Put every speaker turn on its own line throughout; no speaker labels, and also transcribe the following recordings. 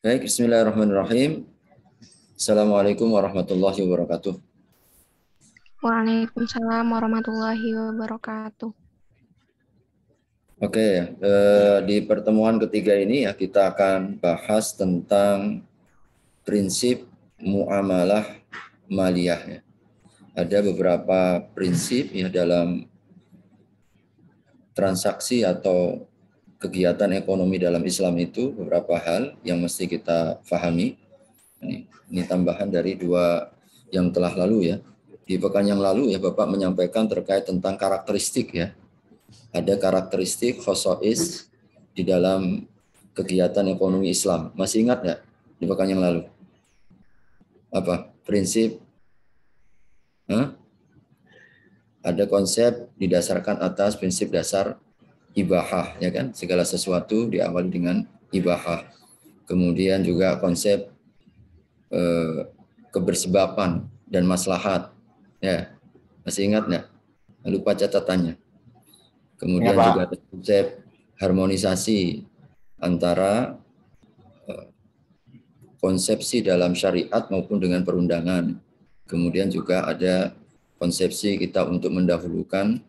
Baik, bismillahirrahmanirrahim. Assalamualaikum warahmatullahi wabarakatuh.
Waalaikumsalam warahmatullahi wabarakatuh.
Oke, di pertemuan ketiga ini ya kita akan bahas tentang prinsip muamalah maliyah. Ya. Ada beberapa prinsip ya dalam transaksi atau kegiatan ekonomi dalam Islam itu, beberapa hal yang mesti kita pahami. Ini tambahan dari dua yang telah lalu ya. Di pekan yang lalu ya Bapak menyampaikan terkait tentang karakteristik ya. Ada karakteristik khosois di dalam kegiatan ekonomi Islam. Masih ingat nggak di pekan yang lalu? Apa? Prinsip? Huh? Ada konsep didasarkan atas prinsip dasar ibahah, ya kan? Segala sesuatu diawali dengan ibahah. Kemudian juga konsep kebersebaban dan maslahat. Ya, masih ingat nggak? Lupa catatannya.
Ya,
Kemudian juga ada
Pak.
konsep harmonisasi antara konsepsi dalam syariat maupun dengan perundangan. Kemudian juga ada konsepsi kita untuk mendahulukan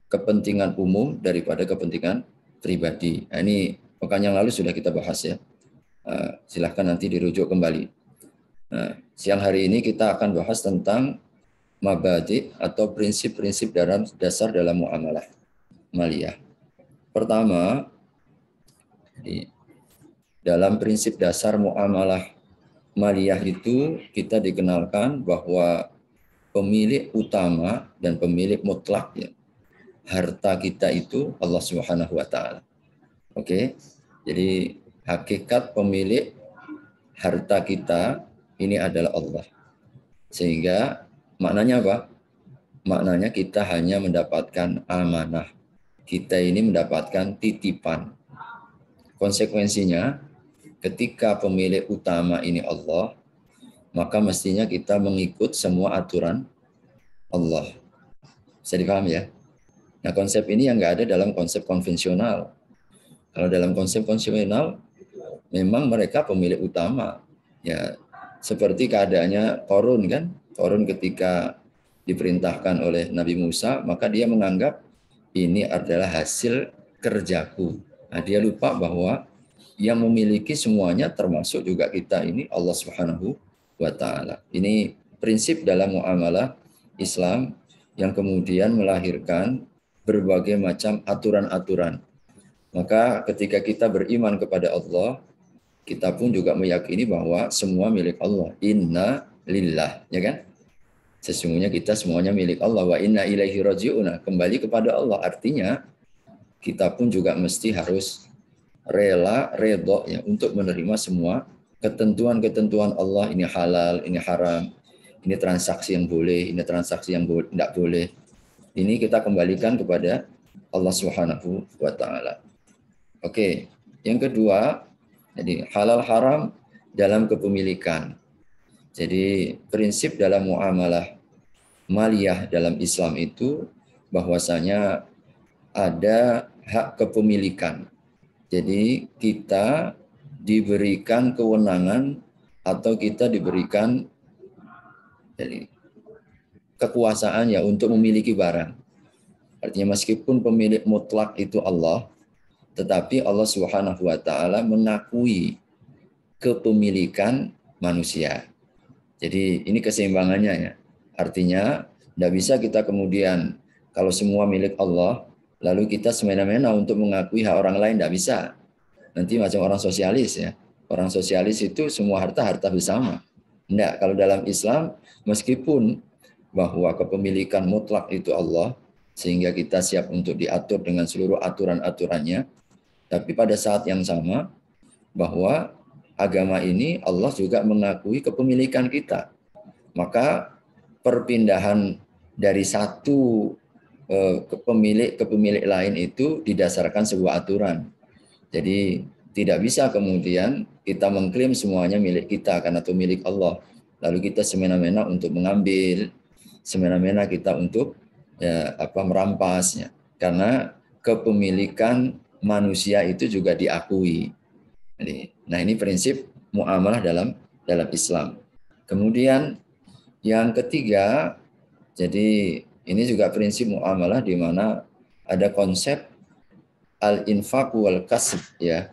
kepentingan umum daripada kepentingan pribadi. Nah, ini pekan yang lalu sudah kita bahas ya. Silahkan nanti dirujuk kembali. Nah, siang hari ini kita akan bahas tentang mabadi atau prinsip-prinsip dasar dalam muamalah maliyah. Pertama, dalam prinsip dasar muamalah maliyah itu kita dikenalkan bahwa pemilik utama dan pemilik mutlak ya, harta kita itu Allah Subhanahu wa taala. Oke. Jadi hakikat pemilik harta kita ini adalah Allah. Sehingga maknanya apa? Maknanya kita hanya mendapatkan amanah. Kita ini mendapatkan titipan. Konsekuensinya ketika pemilik utama ini Allah, maka mestinya kita mengikut semua aturan Allah. Bisa dipahami ya? Nah, konsep ini yang nggak ada dalam konsep konvensional. Kalau dalam konsep konvensional, memang mereka pemilik utama. Ya, seperti keadaannya Qarun kan? Qarun ketika diperintahkan oleh Nabi Musa, maka dia menganggap ini adalah hasil kerjaku. Nah, dia lupa bahwa yang memiliki semuanya termasuk juga kita ini Allah Subhanahu wa taala. Ini prinsip dalam muamalah Islam yang kemudian melahirkan berbagai macam aturan-aturan. Maka ketika kita beriman kepada Allah, kita pun juga meyakini bahwa semua milik Allah. Inna lillah, ya kan? Sesungguhnya kita semuanya milik Allah. Wa inna ilaihi raji'un. Kembali kepada Allah. Artinya kita pun juga mesti harus rela, redho ya untuk menerima semua ketentuan-ketentuan Allah. Ini halal, ini haram, ini transaksi yang boleh, ini transaksi yang tidak boleh. Ini kita kembalikan kepada Allah Subhanahu wa taala. Oke, yang kedua, jadi halal haram dalam kepemilikan. Jadi prinsip dalam muamalah maliyah dalam Islam itu bahwasanya ada hak kepemilikan. Jadi kita diberikan kewenangan atau kita diberikan jadi, kekuasaan ya untuk memiliki barang. Artinya meskipun pemilik mutlak itu Allah, tetapi Allah Subhanahu wa taala mengakui kepemilikan manusia. Jadi ini keseimbangannya ya. Artinya tidak bisa kita kemudian kalau semua milik Allah, lalu kita semena-mena untuk mengakui hak orang lain, tidak bisa. Nanti macam orang sosialis ya. Orang sosialis itu semua harta bersama. Tidak, kalau dalam Islam meskipun bahwa kepemilikan mutlak itu Allah, sehingga kita siap untuk diatur dengan seluruh aturan-aturannya, tapi pada saat yang sama bahwa agama ini Allah juga mengakui kepemilikan kita. Maka perpindahan dari satu pemilik ke pemilik lain itu didasarkan sebuah aturan. Jadi tidak bisa kemudian kita mengklaim semuanya milik kita karena itu milik Allah. Lalu kita semena-mena untuk mengambil, semena-mena kita untuk merampasnya. Karena kepemilikan manusia itu juga diakui. Nah, ini prinsip muamalah dalam Islam. Kemudian yang ketiga, jadi ini juga prinsip muamalah di mana ada konsep al-infaq wal kasb ya.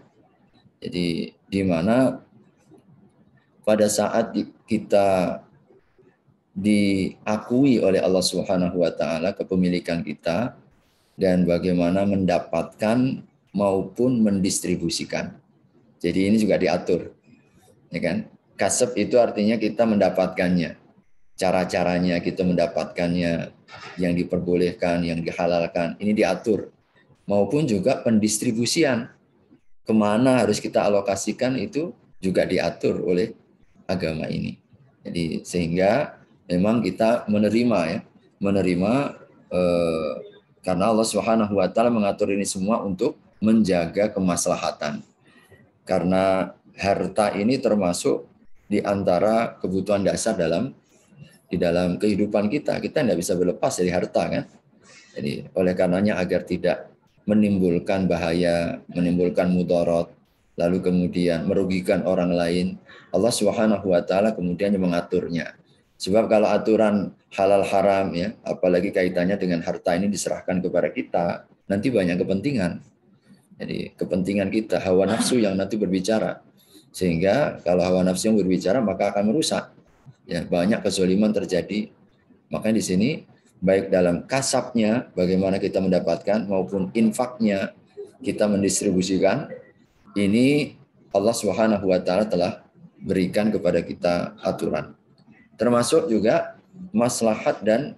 Jadi di mana pada saat kita diakui oleh Allah Subhanahu wa taala kepemilikan kita dan bagaimana mendapatkan maupun mendistribusikan. Jadi ini juga diatur. Ya kan? Kasab itu artinya kita mendapatkannya. Cara-caranya kita mendapatkannya, yang diperbolehkan, yang dihalalkan, ini diatur. Maupun juga pendistribusian. Kemana harus kita alokasikan itu juga diatur oleh agama ini. Jadi sehingga memang kita menerima karena Allah Subhanahu wa taala mengatur ini semua untuk menjaga kemaslahatan. Karena harta ini termasuk di antara kebutuhan dasar di dalam kehidupan kita. Kita tidak bisa berlepas dari harta kan. Jadi oleh karenanya agar tidak menimbulkan bahaya, menimbulkan mudarat, lalu kemudian merugikan orang lain, Allah Subhanahu wa taala kemudian mengaturnya. Sebab kalau aturan halal haram ya, apalagi kaitannya dengan harta ini diserahkan kepada kita, nanti banyak kepentingan. Jadi kepentingan kita, hawa nafsu yang nanti berbicara. Sehingga kalau hawa nafsu yang berbicara maka akan merusak. Ya, banyak kezaliman terjadi. Makanya di sini baik dalam kasabnya bagaimana kita mendapatkan maupun infaknya kita mendistribusikan, ini Allah Subhanahu wa taala telah berikan kepada kita aturan. Termasuk juga maslahat dan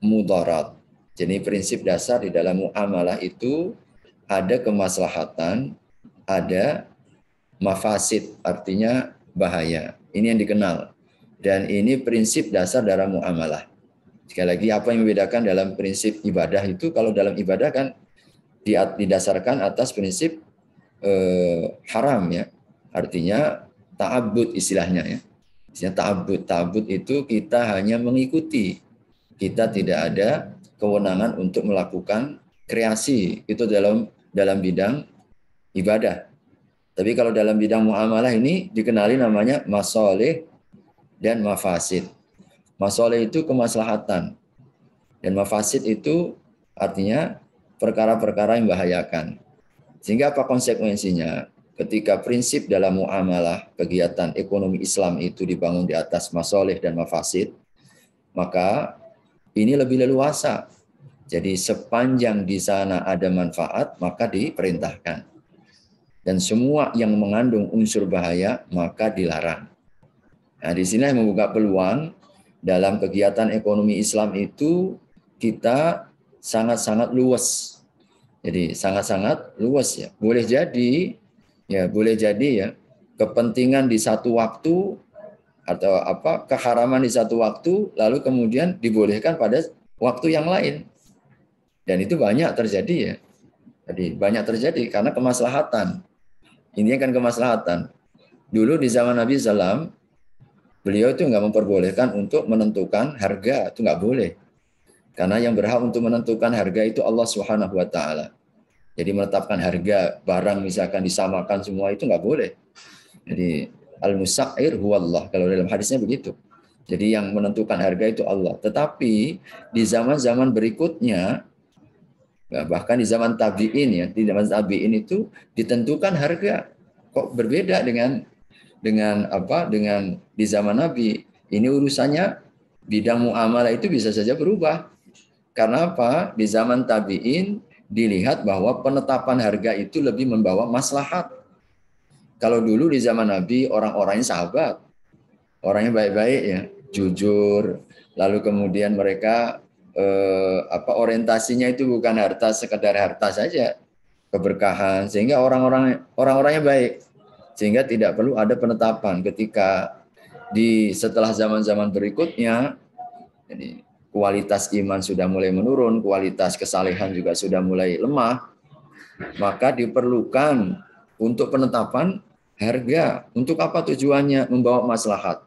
mudarat. Jadi prinsip dasar di dalam muamalah itu ada kemaslahatan, ada mafasid, artinya bahaya. Ini yang dikenal. Dan ini prinsip dasar dalam muamalah. Sekali lagi, apa yang membedakan dalam prinsip ibadah itu, kalau dalam ibadah kan didasarkan atas prinsip haram ya. Artinya ta'abbud istilahnya ya. Ta'abbud itu kita hanya mengikuti. Kita tidak ada kewenangan untuk melakukan kreasi itu dalam bidang ibadah. Tapi kalau dalam bidang muamalah ini dikenali namanya masalih dan mafasid. Masalih itu kemaslahatan dan mafasid itu artinya perkara-perkara yang membahayakan. Sehingga apa konsekuensinya? Ketika prinsip dalam muamalah kegiatan ekonomi Islam itu dibangun di atas masalih dan mafasid, maka ini lebih leluasa. Jadi sepanjang di sana ada manfaat, maka diperintahkan. Dan semua yang mengandung unsur bahaya, maka dilarang. Nah, di sini membuka peluang dalam kegiatan ekonomi Islam itu kita sangat-sangat luas. Jadi sangat-sangat luas ya. Boleh jadi ya kepentingan di satu waktu atau keharaman di satu waktu lalu kemudian dibolehkan pada waktu yang lain. Dan itu banyak terjadi ya. Jadi banyak terjadi karena kemaslahatan. Intinya kan kemaslahatan. Dulu di zaman Nabi SAW, beliau itu nggak memperbolehkan untuk menentukan harga, itu nggak boleh. Karena yang berhak untuk menentukan harga itu Allah Subhanahu wa taala. Jadi menetapkan harga barang misalkan disamakan semua itu nggak boleh. Jadi al-musa'ir huwallah, kalau dalam hadisnya begitu. Jadi yang menentukan harga itu Allah. Tetapi di zaman-zaman berikutnya, bahkan di zaman tabi'in ya, di zaman tabi'in itu ditentukan harga. Kok berbeda dengan di zaman Nabi? Ini urusannya bidang muamalah itu bisa saja berubah. Karena apa? Di zaman tabi'in dilihat bahwa penetapan harga itu lebih membawa maslahat. Kalau dulu di zaman Nabi orang-orangnya sahabat, orangnya baik-baik ya, jujur, lalu kemudian mereka orientasinya itu bukan harta sekedar harta saja, keberkahan, sehingga orang-orangnya baik, sehingga tidak perlu ada penetapan. Ketika setelah zaman-zaman berikutnya, jadi kualitas iman sudah mulai menurun, kualitas kesalehan juga sudah mulai lemah, maka diperlukan untuk penetapan harga. Untuk apa tujuannya? Membawa maslahat.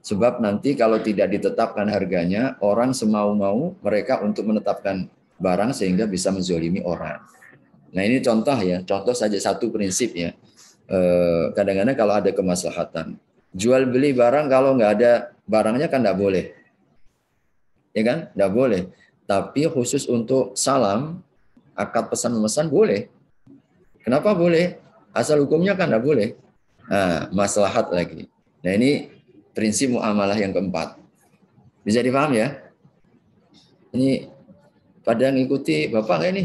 Sebab nanti kalau tidak ditetapkan harganya, orang semau-mau mereka untuk menetapkan barang sehingga bisa menzolimi orang. Nah ini contoh ya, contoh saja satu prinsip ya. Kadang-kadang kalau ada kemaslahatan, jual beli barang kalau nggak ada barangnya kan nggak boleh, ya kan? Nggak boleh. Tapi khusus untuk salam, akad pesan memesan boleh. Kenapa boleh? Asal hukumnya kan nggak boleh. Nah, maslahat lagi. Nah ini prinsip muamalah yang keempat. Bisa dipaham ya? Ini pada ngikuti Bapak nggak ini?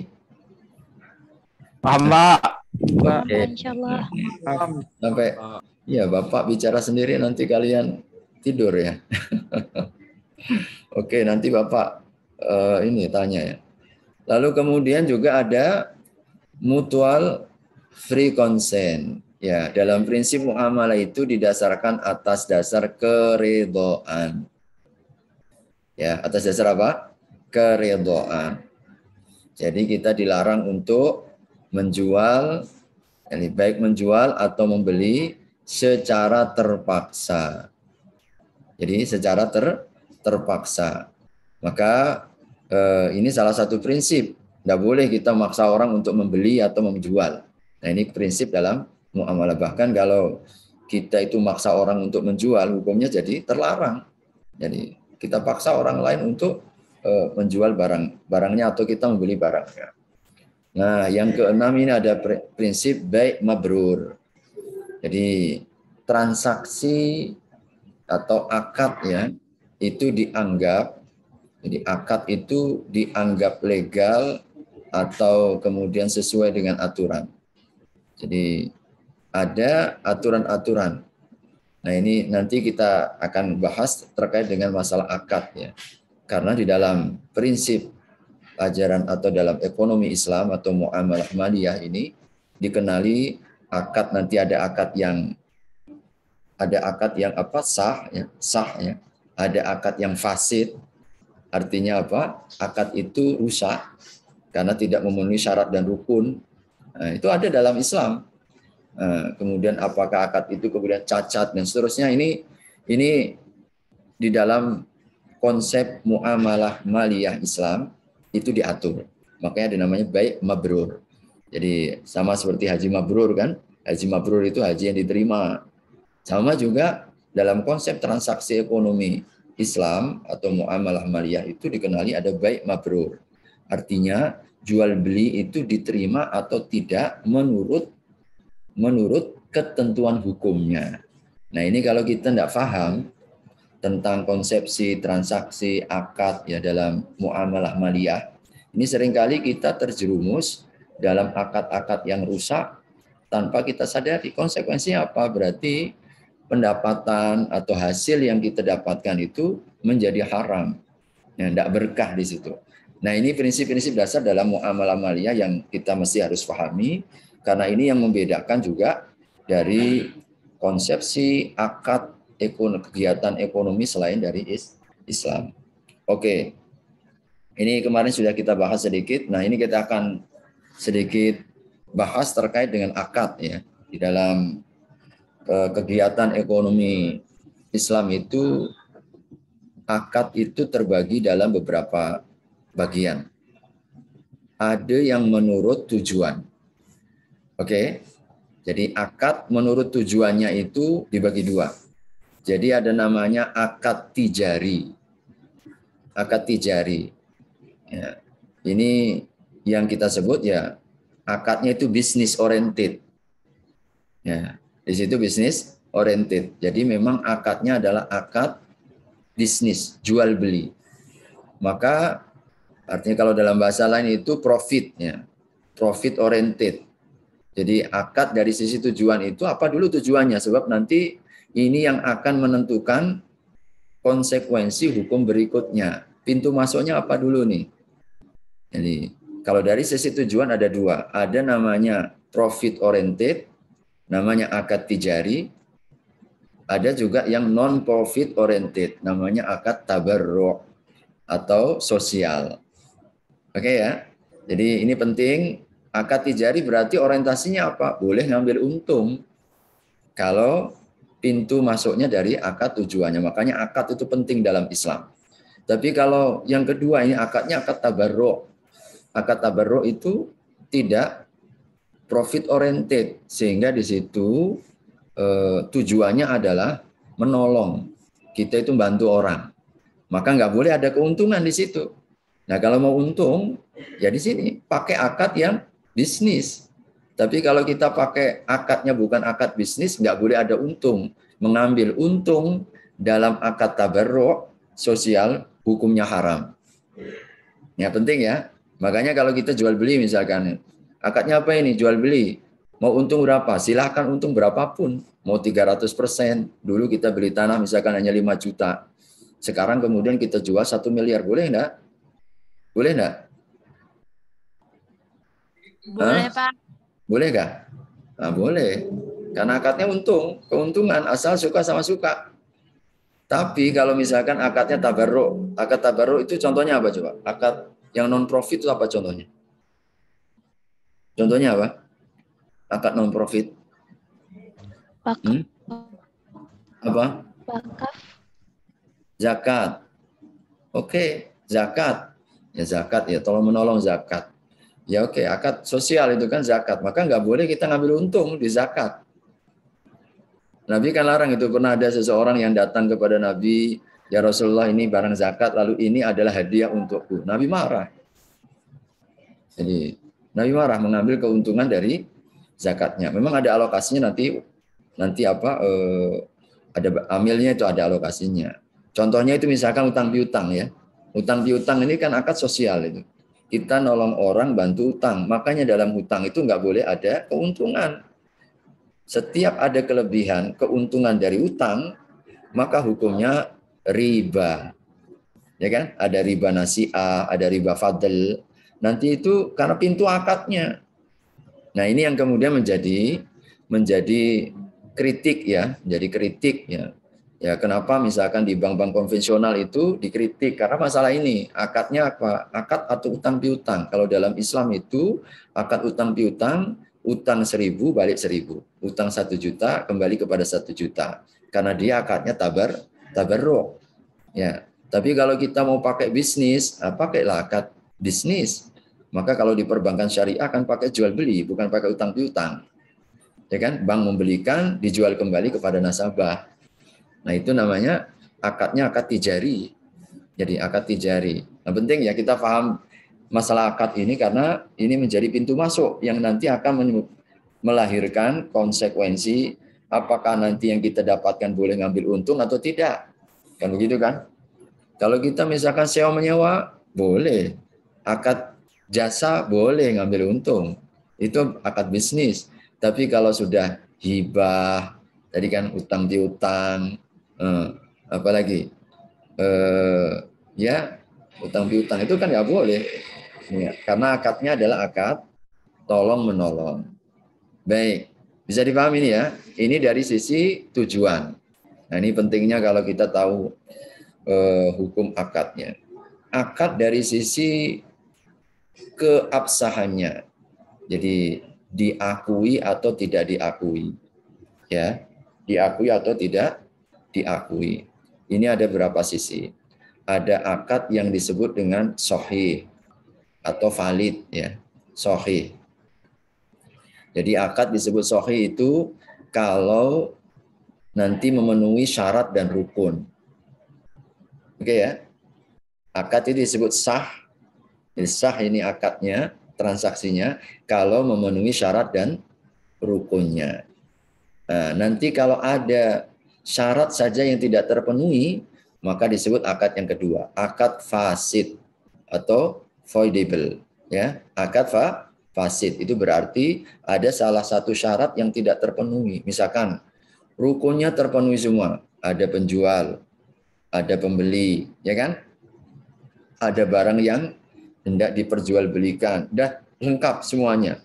Paham, Pak.
Oke.
Insyaallah.
Sampai ya Bapak bicara sendiri nanti kalian tidur ya. Oke, nanti Bapak ini tanya ya. Lalu kemudian juga ada mutual free consent. Ya, dalam prinsip muamalah itu didasarkan atas dasar keridhaan. Ya, atas dasar apa? Keridhaan. Jadi kita dilarang untuk menjual, baik menjual atau membeli secara terpaksa. Jadi secara terpaksa. Maka ini salah satu prinsip. Tidak boleh kita maksa orang untuk membeli atau menjual. Nah ini prinsip dalam muamalah. Bahkan kalau kita itu maksa orang untuk menjual, hukumnya jadi terlarang. Jadi kita paksa orang lain untuk menjual barangnya atau kita membeli barangnya. Nah yang keenam ini ada prinsip baik mabrur. Jadi transaksi atau akad ya itu dianggap, jadi akad itu dianggap legal atau kemudian sesuai dengan aturan. Jadi ada aturan-aturan. Nah ini nanti kita akan bahas terkait dengan masalah akad ya. Karena di dalam prinsip ajaran atau dalam ekonomi Islam atau muamalah maliyah ini dikenali akad, nanti ada akad yang apa sah ya. Ada akad yang fasid. Artinya apa? Akad itu rusak karena tidak memenuhi syarat dan rukun. Nah, itu ada dalam Islam. Kemudian apakah akad itu kemudian cacat dan seterusnya, ini di dalam konsep muamalah maliyah Islam itu diatur. Makanya dinamanya baik mabrur. Jadi sama seperti haji mabrur kan? Haji mabrur itu haji yang diterima. Sama juga dalam konsep transaksi ekonomi Islam atau muamalah maliyah itu dikenali ada baik mabrur. Artinya jual beli itu diterima atau tidak menurut ketentuan hukumnya. Nah ini kalau kita tidak paham tentang konsepsi transaksi akad ya dalam muamalah maliyah, ini seringkali kita terjerumus dalam akad-akad yang rusak tanpa kita sadari. Konsekuensinya apa? Berarti pendapatan atau hasil yang kita dapatkan itu menjadi haram. Ya, tidak berkah di situ. Nah ini prinsip-prinsip dasar dalam muamalah maliyah yang kita mesti harus pahami, karena ini yang membedakan juga dari konsepsi akad kegiatan ekonomi selain dari Islam. Oke, ini kemarin sudah kita bahas sedikit. Nah ini kita akan sedikit bahas terkait dengan akad ya. Di dalam kegiatan ekonomi Islam itu, akad itu terbagi dalam beberapa bagian. Ada yang menurut tujuan. Oke, jadi akad menurut tujuannya itu dibagi dua. Jadi ada namanya akad tijari. Akad tijari. Ya, ini yang kita sebut ya akadnya itu business oriented. Ya, di situ business oriented. Jadi memang akadnya adalah akad bisnis, jual beli. Maka artinya kalau dalam bahasa lain itu profit ya. Profit oriented. Jadi akad dari sisi tujuan itu apa dulu tujuannya? Sebab nanti ini yang akan menentukan konsekuensi hukum berikutnya. Pintu masuknya apa dulu nih? Jadi kalau dari sisi tujuan ada dua. Ada namanya profit oriented, namanya akad tijari. Ada juga yang non profit oriented, namanya akad tabarru' atau sosial. Oke ya. Jadi ini penting. Akad tijari berarti orientasinya apa? Boleh ngambil untung kalau pintu masuknya dari akad tujuannya. Makanya akad itu penting dalam Islam. Tapi kalau yang kedua ini akadnya akad tabarru'. Akad tabarru' itu tidak profit oriented, sehingga di situ tujuannya adalah menolong. Kita itu bantu orang. Maka nggak boleh ada keuntungan di situ. Nah, kalau mau untung, ya di sini pakai akad yang bisnis. Tapi kalau kita pakai akadnya bukan akad bisnis, nggak boleh ada untung. Mengambil untung dalam akad tabarruk sosial hukumnya haram. Ya penting ya. Makanya kalau kita jual beli misalkan, akadnya apa ini? Jual beli. Mau untung berapa? Silahkan untung berapapun. Mau 300%. Dulu kita beli tanah misalkan hanya 5 juta. Sekarang kemudian kita jual 1 miliar. Boleh enggak? Boleh enggak?
Boleh, Pak.
Boleh enggak? Nah, boleh. Karena akadnya untung. Keuntungan asal suka sama suka. Tapi kalau misalkan akadnya tabarruk. Akad tabarruk itu contohnya apa coba? Akad yang non-profit itu apa contohnya? Contohnya apa? Akad non-profit. Apa?
Wakaf.
Zakat. Oke, zakat. Ya zakat ya, tolong menolong zakat. Ya oke, akad sosial itu kan zakat. Maka nggak boleh kita ngambil untung di zakat. Nabi kan larang itu. Pernah ada seseorang yang datang kepada Nabi, ya Rasulullah ini barang zakat, lalu ini adalah hadiah untukku. Nabi marah. Jadi Nabi marah mengambil keuntungan dari zakatnya. Memang ada alokasinya nanti apa ada amilnya itu ada alokasinya. Contohnya itu misalkan utang piutang ya. Utang piutang ini kan akad sosial itu. Kita nolong orang bantu utang. Makanya dalam hutang itu nggak boleh ada keuntungan. Setiap ada kelebihan keuntungan dari utang, maka hukumnya riba. Ya kan? Ada riba nasi'ah, ada riba fadl. Nanti itu karena pintu akadnya. Nah, ini yang kemudian menjadi kritik ya, menjadi kritik ya. Ya, kenapa misalkan di bank-bank konvensional itu dikritik karena masalah ini, akadnya apa? Akad atau utang piutang. Kalau dalam Islam itu akad utang piutang, utang 1.000 balik 1.000, utang 1 juta kembali kepada 1 juta. Karena dia akadnya tabarruk. Ya. Tapi kalau kita mau pakai bisnis, pakailah akad bisnis. Maka kalau di perbankan syariah akan pakai jual beli, bukan pakai utang piutang. Ya kan? Bank membelikan, dijual kembali kepada nasabah. Nah, itu namanya akadnya akad tijari. Jadi akad tijari. Nah, penting ya kita paham masalah akad ini karena ini menjadi pintu masuk yang nanti akan melahirkan konsekuensi apakah nanti yang kita dapatkan boleh ngambil untung atau tidak. Kan begitu kan? Kalau kita misalkan sewa menyewa, boleh. Akad jasa boleh ngambil untung. Itu akad bisnis. Tapi kalau sudah hibah, tadi kan utang piutang, apalagi ya utang piutang itu kan nggak boleh ya, karena akadnya adalah akad tolong menolong. Baik, bisa dipahami ini ya. Ini dari sisi tujuan. Nah, ini pentingnya kalau kita tahu hukum akadnya. Akad dari sisi keabsahannya, jadi diakui atau tidak diakui, ya, diakui atau tidak diakui. Ini ada berapa sisi. Ada akad yang disebut dengan sahih atau valid ya, sahih. Jadi akad disebut sahih itu kalau nanti memenuhi syarat dan rukun. Oke ya. Akad itu disebut sah. Jadi sah ini akadnya, transaksinya kalau memenuhi syarat dan rukunnya. Nah, nanti kalau ada syarat saja yang tidak terpenuhi, maka disebut akad yang kedua, akad fasid atau voidable. Ya, akad fasid itu berarti ada salah satu syarat yang tidak terpenuhi. Misalkan rukunnya terpenuhi semua, ada penjual, ada pembeli, ya kan? Ada barang yang hendak diperjualbelikan, dah lengkap semuanya.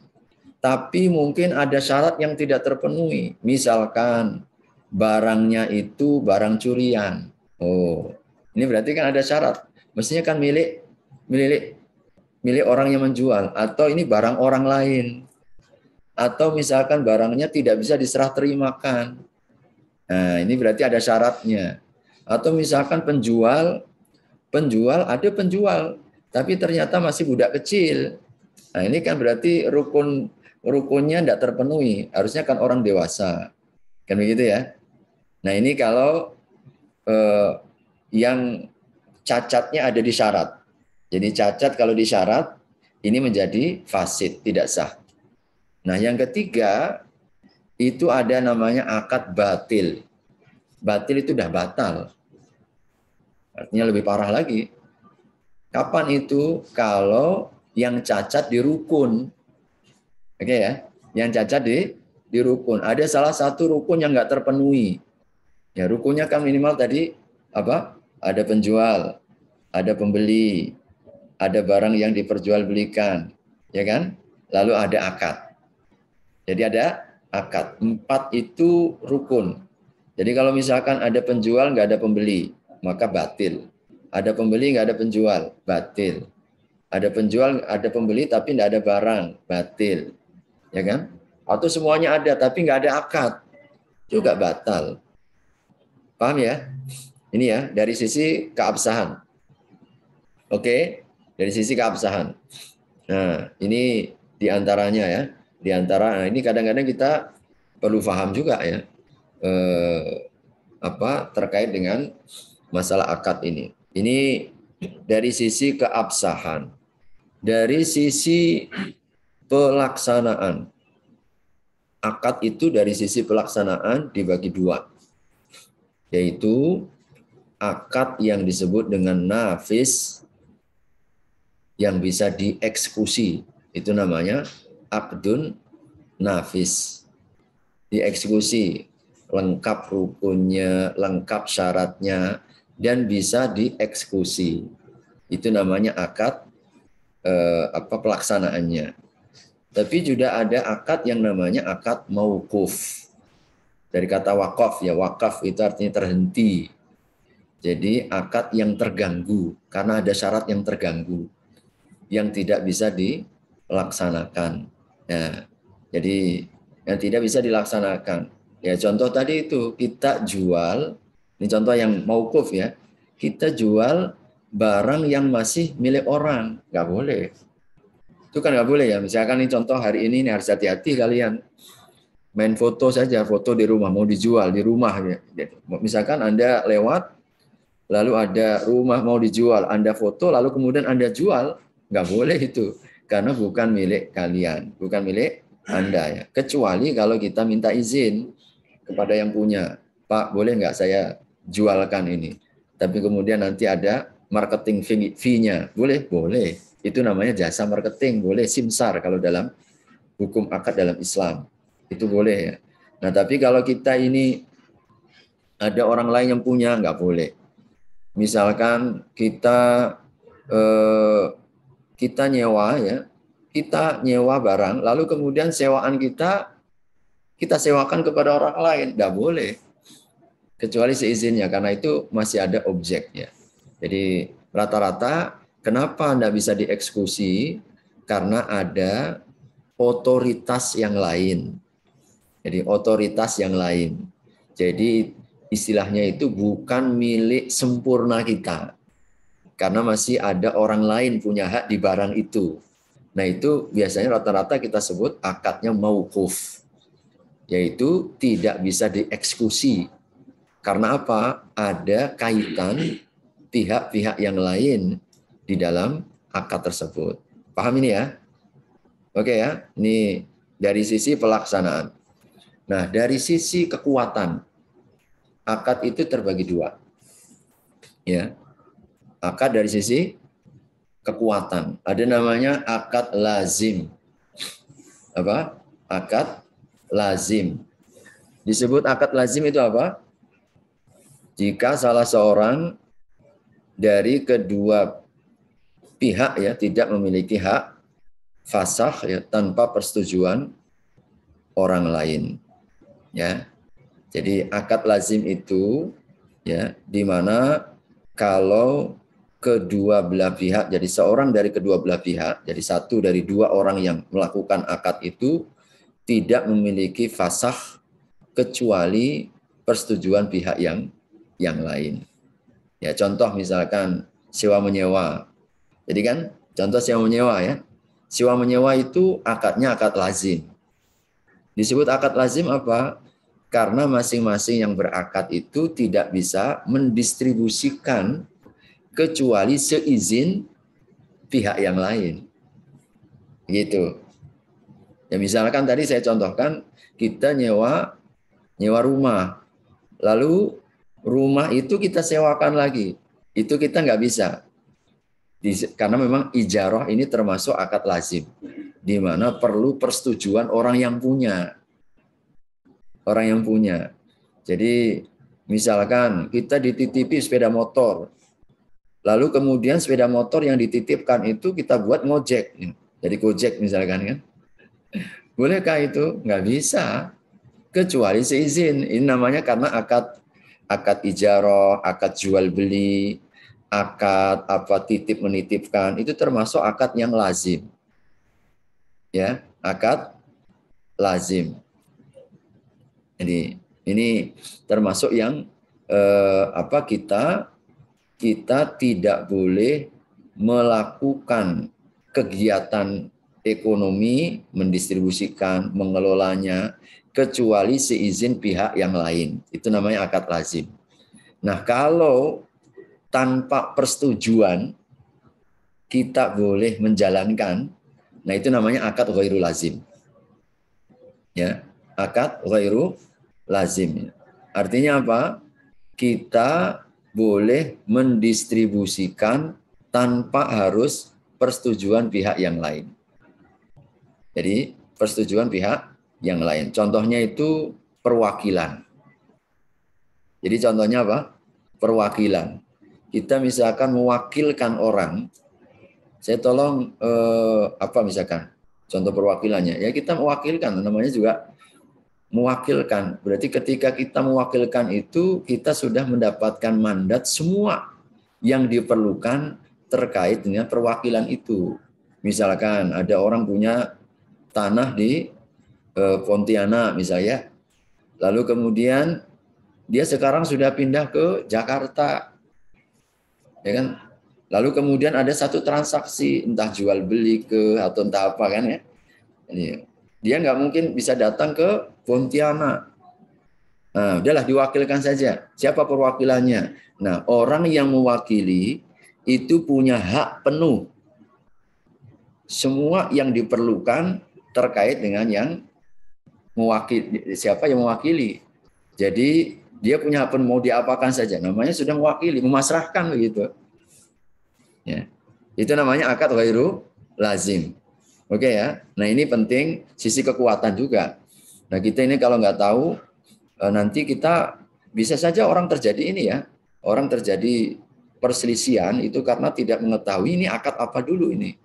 Tapi mungkin ada syarat yang tidak terpenuhi. Misalkan barangnya itu barang curian. Oh, ini berarti kan ada syarat. Mestinya kan milik orang yang menjual, atau ini barang orang lain. Atau misalkan barangnya tidak bisa diserah terimakan. Nah, ini berarti ada syaratnya. Atau misalkan penjual ada penjual, tapi ternyata masih budak kecil. Nah, ini kan berarti rukun rukunnya tidak terpenuhi, harusnya kan orang dewasa. Kan begitu ya. Nah ini kalau yang cacatnya ada di syarat. Jadi cacat kalau di syarat, ini menjadi fasid, tidak sah. Nah yang ketiga, itu ada namanya akad batil. Batil itu udah batal. Artinya lebih parah lagi. Kapan itu? Kalau yang cacat di rukun. Oke ya, yang cacat di rukun. Ada salah satu rukun yang nggak terpenuhi. Ya rukunnya kan minimal tadi apa? Ada penjual, ada pembeli, ada barang yang diperjualbelikan, ya kan? Lalu ada akad. Jadi ada akad. 4 itu rukun. Jadi kalau misalkan ada penjual nggak ada pembeli, maka batil. Ada pembeli nggak ada penjual, batil. Ada penjual, ada pembeli tapi nggak ada barang, batil. Ya kan? Atau semuanya ada tapi nggak ada akad, juga batal. Paham ya? Ini ya dari sisi keabsahan. Oke, dari sisi keabsahan. Nah, ini diantaranya ya. Nah, ini kadang-kadang kita perlu paham juga ya. Terkait dengan masalah akad ini. Ini dari sisi keabsahan. Dari sisi pelaksanaan. Akad itu dari sisi pelaksanaan dibagi 2. Yaitu akad yang disebut dengan nafis yang bisa dieksekusi. Itu namanya akdun nafis. Dieksekusi, lengkap rukunnya, lengkap syaratnya, dan bisa dieksekusi. Itu namanya akad pelaksanaannya. Tapi juga ada akad yang namanya akad mauquf. Dari kata wakaf ya, wakaf itu artinya terhenti. Jadi akad yang terganggu karena ada syarat yang terganggu yang tidak bisa dilaksanakan. Nah, jadi yang tidak bisa dilaksanakan. Ya contoh tadi itu kita jual, ini contoh yang mauquf ya. Kita jual barang yang masih milik orang, nggak boleh. Itu kan nggak boleh ya. Misalkan ini contoh hari ini harus hati-hati kalian. Main foto saja, foto di rumah, mau dijual di rumah. Ya. Misalkan Anda lewat, lalu ada rumah mau dijual, Anda foto, lalu kemudian Anda jual, nggak boleh itu. Karena bukan milik kalian, bukan milik Anda ya. Kecuali kalau kita minta izin kepada yang punya. Pak, boleh nggak saya jualkan ini? Tapi kemudian nanti ada marketing fee-nya. Boleh? Boleh. Itu namanya jasa marketing, boleh simsar kalau dalam hukum akad dalam Islam. Itu boleh ya. Nah, tapi kalau kita ini ada orang lain yang punya, nggak boleh. Misalkan kita nyewa ya, kita nyewa barang, lalu kemudian sewaan kita sewakan kepada orang lain, nggak boleh. Kecuali seizinnya, karena itu masih ada objeknya. Jadi rata-rata kenapa tidak bisa dieksekusi? Karena ada otoritas yang lain. Jadi otoritas yang lain. Jadi istilahnya itu bukan milik sempurna kita. Karena masih ada orang lain punya hak di barang itu. Nah itu biasanya rata-rata kita sebut akadnya mauquf. Yaitu tidak bisa dieksekusi. Karena apa? Ada kaitan pihak-pihak yang lain di dalam akad tersebut. Paham ini ya? Oke ya, ini dari sisi pelaksanaan. Nah, dari sisi kekuatan, akad itu terbagi 2. Ya. Akad dari sisi kekuatan. Ada namanya akad lazim. Apa? Akad lazim. Disebut akad lazim itu apa? Jika salah seorang dari kedua pihak ya tidak memiliki hak fasakh ya tanpa persetujuan orang lain. Ya. Jadi akad lazim itu ya di mana kalau kedua belah pihak, jadi seorang dari kedua belah pihak, jadi satu dari 2 orang yang melakukan akad itu tidak memiliki fasakh kecuali persetujuan pihak yang lain. Ya contoh misalkan sewa menyewa. Jadi kan contoh sewa menyewa ya. Sewa menyewa itu akadnya akad lazim. Disebut akad lazim apa? Karena masing-masing yang berakad itu tidak bisa mendistribusikan kecuali seizin pihak yang lain. Gitu. Ya misalkan tadi saya contohkan kita nyewa rumah. Lalu rumah itu kita sewakan lagi. Itu kita nggak bisa. Karena memang ijarah ini termasuk akad lazim. Di mana perlu persetujuan orang yang punya. Orang yang punya. Jadi misalkan kita dititipi sepeda motor. Lalu kemudian sepeda motor yang dititipkan itu kita buat ngojek. Jadi gojek misalkan kan. Bolehkah itu? Nggak bisa. Kecuali seizin. Ini namanya karena akad ijarah, akad jual beli, akad titip menitipkan, itu termasuk akad yang lazim. Ya, akad lazim. Jadi ini termasuk yang kita tidak boleh melakukan kegiatan ekonomi, mendistribusikan, mengelolanya, kecuali seizin pihak yang lain. Itu namanya akad lazim. Nah, kalau tanpa persetujuan kita boleh menjalankan, nah itu namanya akad ghairu lazim. Ya, akad ghairu lazim. Artinya apa? Kita boleh mendistribusikan tanpa harus persetujuan pihak yang lain. Jadi persetujuan pihak yang lain. Contohnya itu perwakilan. Jadi contohnya apa? Perwakilan. Kita misalkan mewakilkan orang. Saya tolong misalkan contoh perwakilannya. Ya kita mewakilkan, namanya juga mewakilkan. Berarti ketika kita mewakilkan itu kita sudah mendapatkan mandat semua yang diperlukan terkait dengan perwakilan itu. Misalkan ada orang punya tanah di Pontianak misalnya. Lalu kemudian dia sekarang sudah pindah ke Jakarta. Ya kan? Lalu kemudian ada satu transaksi entah jual beli atau entah apa kan ya. Dia nggak mungkin bisa datang ke Pontianak. Nah, udahlah diwakilkan saja. Siapa perwakilannya? Nah, orang yang mewakili itu punya hak penuh. Semua yang diperlukan terkait dengan yang mewakili, siapa yang mewakili. Jadi dia punya hak penuh, mau diapakan saja. Namanya sudah mewakili, memasrahkan begitu. Ya. Itu namanya akad ghairu lazim. Oke ya. Nah ini penting sisi kekuatan juga. Nah kita ini kalau nggak tahu nanti kita bisa saja orang terjadi ini ya. Orang terjadi perselisihan itu karena tidak mengetahui ini akad apa dulu ini.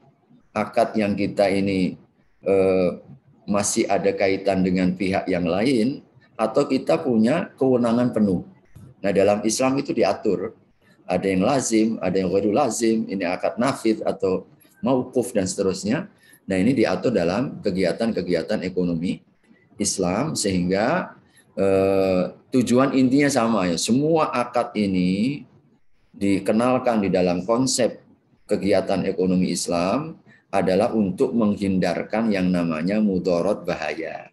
Akad yang kita ini masih ada kaitan dengan pihak yang lain atau kita punya kewenangan penuh. Nah dalam Islam itu diatur. Ada yang lazim, ada yang ghairu lazim, ini akad nafid atau mauquf dan seterusnya. Nah ini diatur dalam kegiatan-kegiatan ekonomi Islam sehingga tujuan intinya sama ya. Semua akad ini dikenalkan di dalam konsep kegiatan ekonomi Islam adalah untuk menghindarkan yang namanya mudarat bahaya.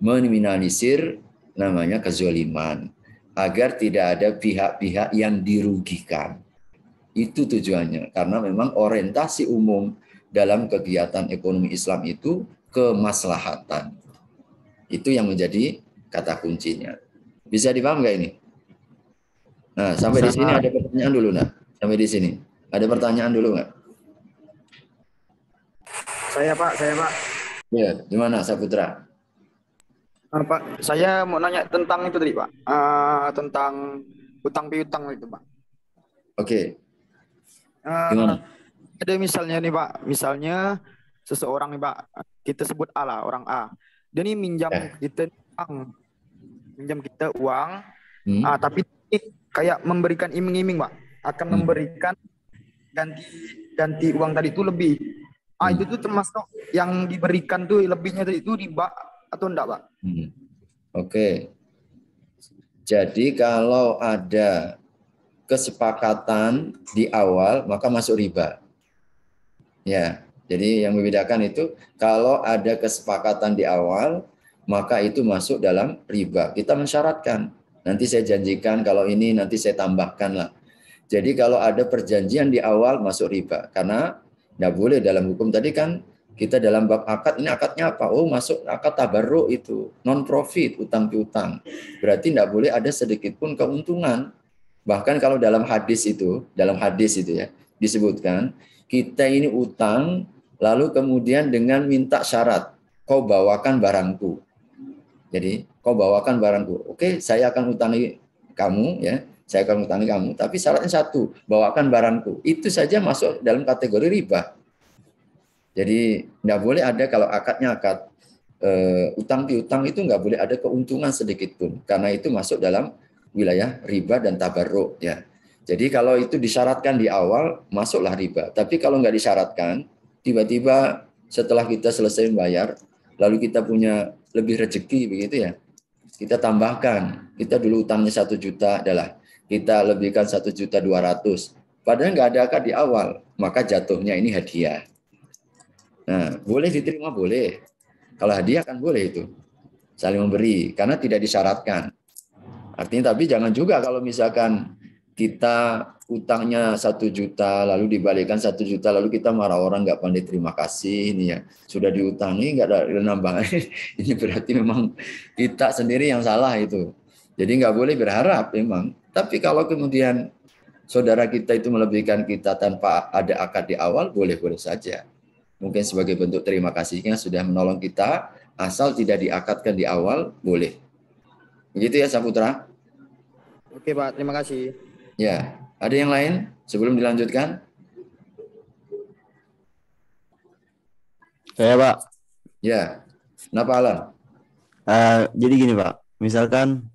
Meminimalisir namanya kezaliman. Agar tidak ada pihak-pihak yang dirugikan. Itu tujuannya. Karena memang orientasi umum dalam kegiatan ekonomi Islam itu kemaslahatan. Itu yang menjadi kata kuncinya. Bisa dipaham nggak ini? Nah, sampai di sini ada pertanyaan dulu, nah. Sampai di sini. Ada pertanyaan dulu nggak?
Saya Pak.
Ya, gimana Saputra?
Pak, saya mau nanya tentang itu tadi Pak, tentang utang piutang itu Pak.
Oke. Gimana?
Ada misalnya nih Pak, misalnya seseorang nih Pak, kita sebut A lah, orang A. Dia nih minjam kita uang, tapi kayak memberikan iming-iming Pak, akan memberikan ganti uang tadi itu lebih. Itu tuh termasuk yang diberikan tuh lebihnya tadi itu riba atau enggak Pak?
Oke. Jadi kalau ada kesepakatan di awal maka masuk riba. Ya, jadi yang membedakan itu kalau ada kesepakatan di awal maka itu masuk dalam riba. Kita mensyaratkan, nanti saya janjikan kalau ini nanti saya tambahkan lah. Jadi kalau ada perjanjian di awal masuk riba, karena tidak boleh dalam hukum tadi kan kita dalam bab akad, ini akadnya apa? Oh, masuk akad tabarruk itu, non profit, utang piutang. Berarti tidak boleh ada sedikit pun keuntungan. Bahkan kalau dalam hadis itu ya disebutkan kita ini utang lalu kemudian dengan minta syarat, kau bawakan barangku. Jadi kau bawakan barangku. Oke, saya akan utangi kamu ya. Saya akan utangi kamu. Tapi syaratnya satu, bawakan barangku. Itu saja masuk dalam kategori riba. Jadi nggak boleh ada kalau akadnya akad utang piutang itu nggak boleh ada keuntungan sedikit pun. Karena itu masuk dalam wilayah riba dan tabarruk ya. Jadi kalau itu disyaratkan di awal, masuklah riba. Tapi kalau nggak disyaratkan, tiba-tiba setelah kita selesai membayar, lalu kita punya lebih rezeki begitu ya, kita tambahkan, kita dulu utangnya 1 juta adalah kita lebihkan 1.200.000, padahal nggak ada akad di awal, maka jatuhnya ini hadiah. Nah, boleh diterima boleh, kalau hadiah kan boleh itu saling memberi karena tidak disyaratkan. Artinya tapi jangan juga kalau misalkan kita utangnya 1 juta lalu dibalikan 1 juta lalu kita marah orang nggak pandai terima kasih ini ya, sudah diutangi nggak ada nambah. Ini berarti memang kita sendiri yang salah itu. Jadi nggak boleh berharap memang. Tapi kalau kemudian saudara kita itu melebihkan kita tanpa ada akad di awal, boleh-boleh saja. Mungkin sebagai bentuk terima kasihnya sudah menolong kita, asal tidak diakadkan di awal, boleh. Begitu ya Saputra?
Oke Pak, terima kasih.
Ya, ada yang lain sebelum dilanjutkan?
Saya Pak.
Ya, kenapa Alan?
Jadi gini Pak, misalkan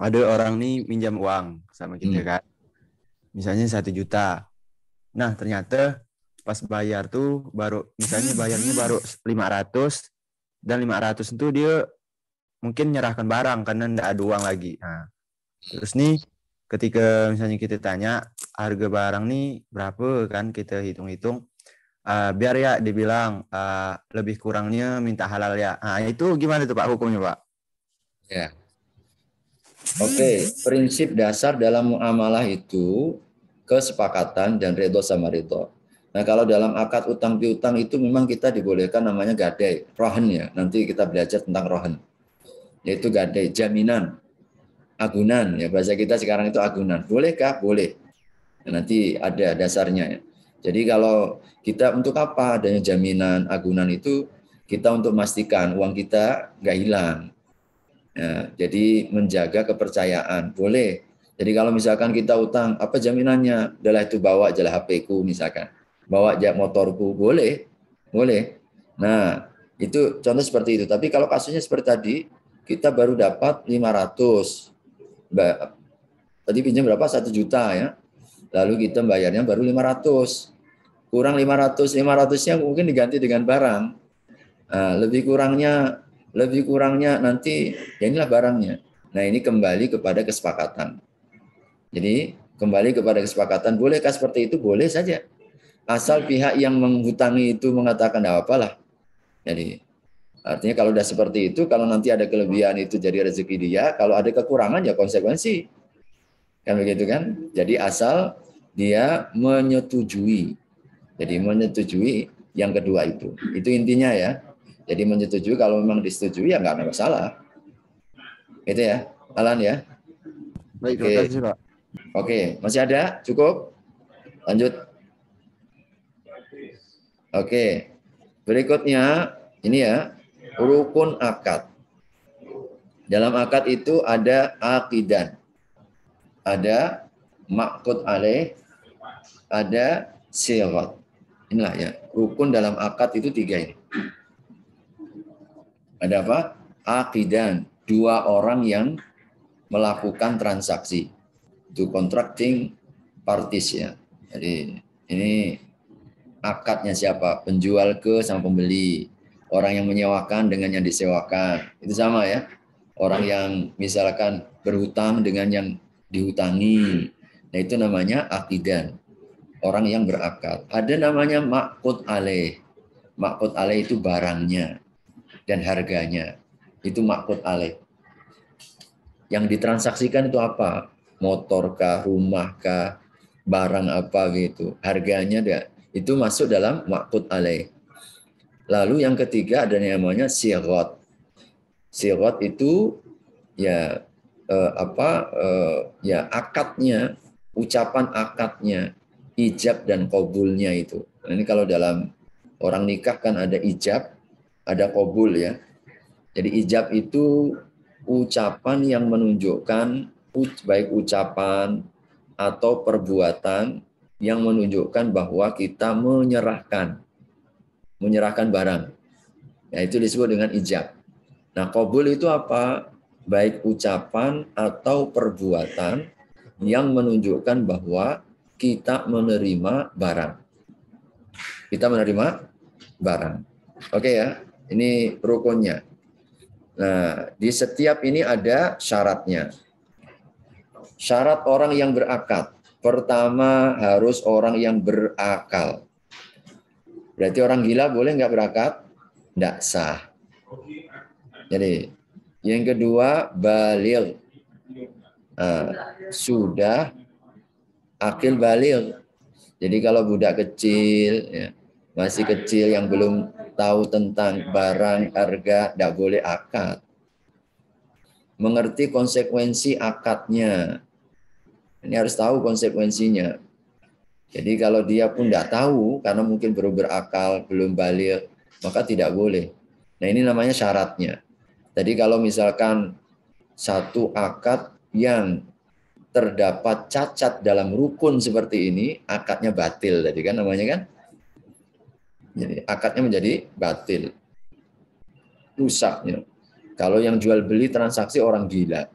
ada orang nih minjam uang sama kita kan, misalnya 1 juta. Nah ternyata pas bayar tuh baru, misalnya bayarnya baru 500 dan 500 itu dia mungkin menyerahkan barang karena enggak ada uang lagi. Nah, terus nih ketika misalnya kita tanya harga barang nih berapa kan, kita hitung-hitung, biar ya dibilang lebih kurangnya minta halal ya. Nah itu gimana tuh Pak hukumnya Pak?
Ya. Oke, prinsip dasar dalam muamalah itu kesepakatan dan redho sama redho. Nah kalau dalam akad utang piutang itu memang kita dibolehkan namanya gadai, rohan ya. Nanti kita belajar tentang rohan, yaitu gadai, jaminan, agunan ya, bahasa kita sekarang itu agunan. Bolehkah? Boleh. Nah, nanti ada dasarnya ya. Jadi kalau kita untuk apa adanya jaminan agunan itu, kita untuk memastikan uang kita nggak hilang. Ya, jadi menjaga kepercayaan boleh. Jadi kalau misalkan kita utang, apa jaminannya? Adalah itu bawa aja HP ku misalkan, bawa aja motorku, boleh, boleh. Nah itu contoh seperti itu. Tapi kalau kasusnya seperti tadi, kita baru dapat 500, tadi pinjam berapa? 1 juta ya. Lalu kita bayarnya baru 500, kurang 500-nya mungkin diganti dengan barang. Nah, lebih kurangnya nanti ya inilah barangnya. Nah ini kembali kepada kesepakatan. Jadi kembali kepada kesepakatan, bolehkah seperti itu? Boleh saja. Asal pihak yang menghutangi itu mengatakan tidak apalah. Jadi artinya kalau sudah seperti itu, kalau nanti ada kelebihan itu jadi rezeki dia, kalau ada kekurangan ya konsekuensi. Kan begitu kan? Jadi asal dia menyetujui. Jadi menyetujui yang kedua itu. Itu intinya ya. Jadi menyetujui, kalau memang disetujui ya nggak ada masalah. Itu ya, Alan ya.
Baik, terima kasih Pak.
Oke, masih ada? Cukup? Lanjut. Oke, berikutnya ini ya, rukun akad. Dalam akad itu ada aqidan, ada maqud alaih, ada sirat. Inilah ya, rukun dalam akad itu 3 ini. Ada apa? Aqidan, 2 orang yang melakukan transaksi. Itu contracting parties ya. Jadi ini akadnya siapa? Penjual ke sama pembeli. Orang yang menyewakan dengan yang disewakan. Itu sama ya. Orang yang misalkan berhutang dengan yang dihutangi. Nah itu namanya aqidan. Orang yang berakad. Ada namanya maqud alaih. Maqud alaih itu barangnya dan harganya. Itu ma'qud alaih. Yang ditransaksikan itu apa? Motor kah, rumah kah, barang apa gitu. Harganya dia. Itu masuk dalam ma'qud alaih. Lalu yang ketiga ada namanya sighot. Sighot itu ya ya akadnya, ucapan akadnya, ijab dan qabulnya itu. Nah, ini kalau dalam orang nikah kan ada ijab, ada qabul ya. Jadi ijab itu ucapan yang menunjukkan baik ucapan atau perbuatan yang menunjukkan bahwa kita menyerahkan barang. Nah, itu disebut dengan ijab. Nah, qabul itu apa? Baik ucapan atau perbuatan yang menunjukkan bahwa kita menerima barang. Kita menerima barang. Oke ya, ini rukunnya. Nah, di setiap ini ada syaratnya. Syarat orang yang berakad. Pertama, harus orang yang berakal. Berarti orang gila boleh nggak berakad? Nggak sah. Jadi, yang kedua, baligh. Sudah akil baligh. Jadi kalau budak kecil, ya, masih kecil yang belum tahu tentang barang, harga, tidak boleh akad. Mengerti konsekuensi akadnya. Ini harus tahu konsekuensinya. Jadi kalau dia pun tidak tahu, karena mungkin baru berakal, belum baligh, maka tidak boleh. Nah, ini namanya syaratnya. Jadi kalau misalkan satu akad yang terdapat cacat dalam rukun seperti ini, akadnya batil tadi kan namanya kan? Jadi akadnya menjadi batil. Rusaknya. Kalau yang jual beli transaksi orang gila.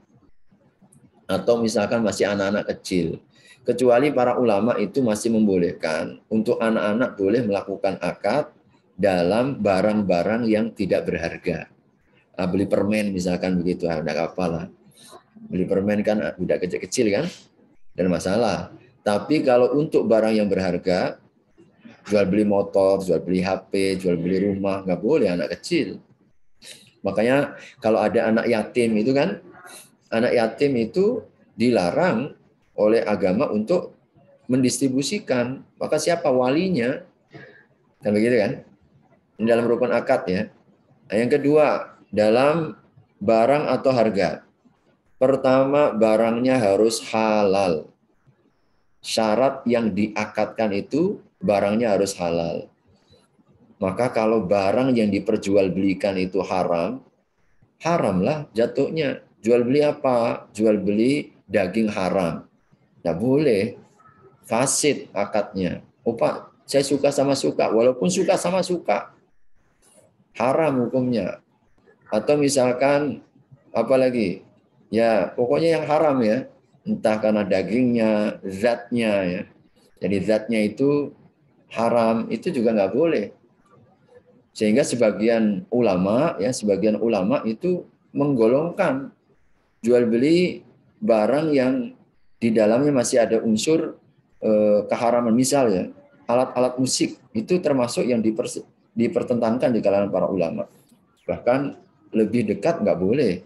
Atau misalkan masih anak-anak kecil. Kecuali para ulama itu masih membolehkan untuk anak-anak boleh melakukan akad dalam barang-barang yang tidak berharga. Beli permen misalkan begitu, enggak apa lah. Beli permen kan udah kecil-kecil kan, dan masalah. Tapi kalau untuk barang yang berharga, jual beli motor, jual beli HP, jual beli rumah, nggak boleh anak kecil. Makanya kalau ada anak yatim itu kan, anak yatim itu dilarang oleh agama untuk mendistribusikan. Maka siapa walinya? Kan begitu kan? Ini dalam rukun akad ya. Nah, yang kedua, dalam barang atau harga. Pertama, barangnya harus halal. Syarat yang diakadkan itu barangnya harus halal. Maka kalau barang yang diperjualbelikan itu haram, haramlah jatuhnya. Jual beli apa? Jual beli daging haram. Tidak boleh. Fasid akadnya. Oh Pak, saya suka sama suka. Walaupun suka sama suka. Haram hukumnya. Atau misalkan, apa lagi? Ya, pokoknya yang haram ya. Entah karena dagingnya, zatnya ya. Jadi zatnya itu haram, itu juga nggak boleh. Sehingga sebagian ulama itu menggolongkan jual beli barang yang di dalamnya masih ada unsur keharaman. Misalnya alat-alat musik itu termasuk yang dipertentangkan di kalangan para ulama. Bahkan lebih dekat nggak boleh.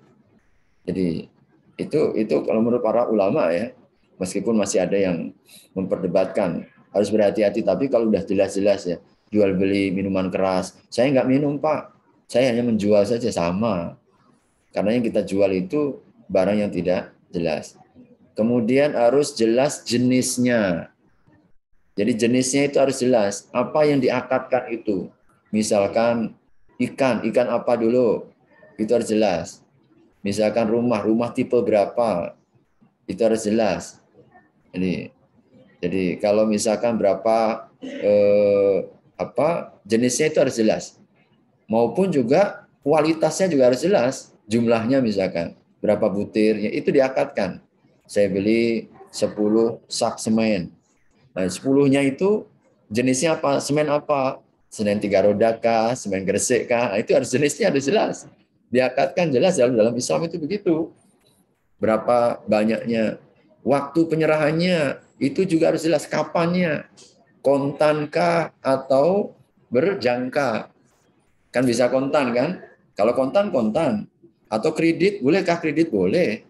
Jadi itu kalau menurut para ulama ya, meskipun masih ada yang memperdebatkan, harus berhati-hati. Tapi kalau udah jelas-jelas ya, jual beli minuman keras, saya nggak minum Pak, saya hanya menjual saja, sama. Karena yang kita jual itu barang yang tidak jelas. Kemudian harus jelas jenisnya. Jadi jenisnya itu harus jelas. Apa yang diakadkan itu. Misalkan ikan apa dulu? Itu harus jelas. Misalkan rumah tipe berapa? Itu harus jelas. Jadi kalau misalkan berapa jenisnya itu harus jelas. Maupun juga kualitasnya juga harus jelas. Jumlahnya misalkan berapa butir, ya itu diakadkan. Saya beli 10 sak semen. Nah, 10-nya itu jenisnya apa? Semen apa? Semen 3 roda kah? Semen gresik kah? Nah, itu harus jenisnya harus jelas. Diakadkan jelas dalam Islam itu begitu. Berapa banyaknya. Waktu penyerahannya itu juga harus jelas, kapannya. Kontankah atau berjangka? Kan bisa kontan kan? Kalau kontan. Atau kredit, bolehkah kredit? Boleh.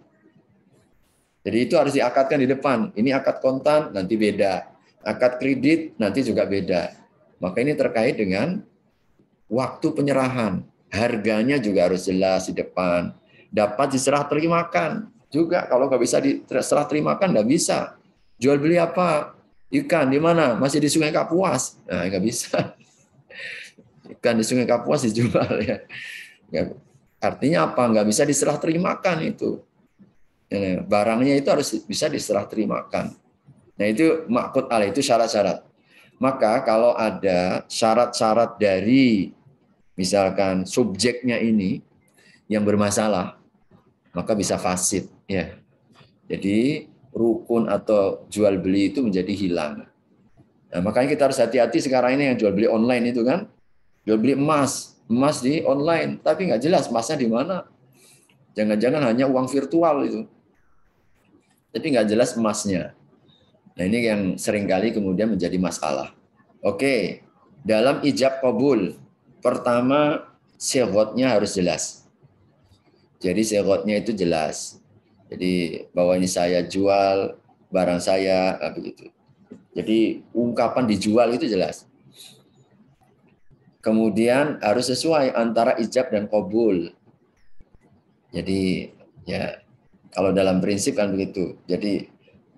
Jadi itu harus diakadkan di depan. Ini akad kontan, nanti beda. Akad kredit, nanti juga beda. Maka ini terkait dengan waktu penyerahan. Harganya juga harus jelas di depan. Dapat diserah terimakan. Juga kalau nggak bisa diserah terimakan, nggak bisa. Jual beli apa? Ikan di mana? Masih di Sungai Kapuas. Nah, nggak bisa. Ikan di Sungai Kapuas dijual ya. Artinya apa? Nggak bisa diserah terimakan itu. Barangnya itu harus bisa diserah terimakan. Nah itu ma'qud alaih, itu syarat-syarat. Maka kalau ada syarat-syarat dari misalkan subjeknya ini yang bermasalah, maka bisa fasid. Ya. Jadi rukun atau jual beli itu menjadi hilang. Nah, makanya kita harus hati-hati sekarang ini yang jual beli online itu kan. Jual beli emas di online, tapi nggak jelas emasnya di mana. Jangan-jangan hanya uang virtual itu. Tapi nggak jelas emasnya. Nah ini yang seringkali kemudian menjadi masalah. Oke, dalam ijab qabul, pertama sighotnya harus jelas. Jadi sighotnya itu jelas. Jadi bahwa ini saya jual barang saya, begitu. Jadi ungkapan dijual itu jelas. Kemudian harus sesuai antara ijab dan qabul. Jadi ya kalau dalam prinsip kan begitu. Jadi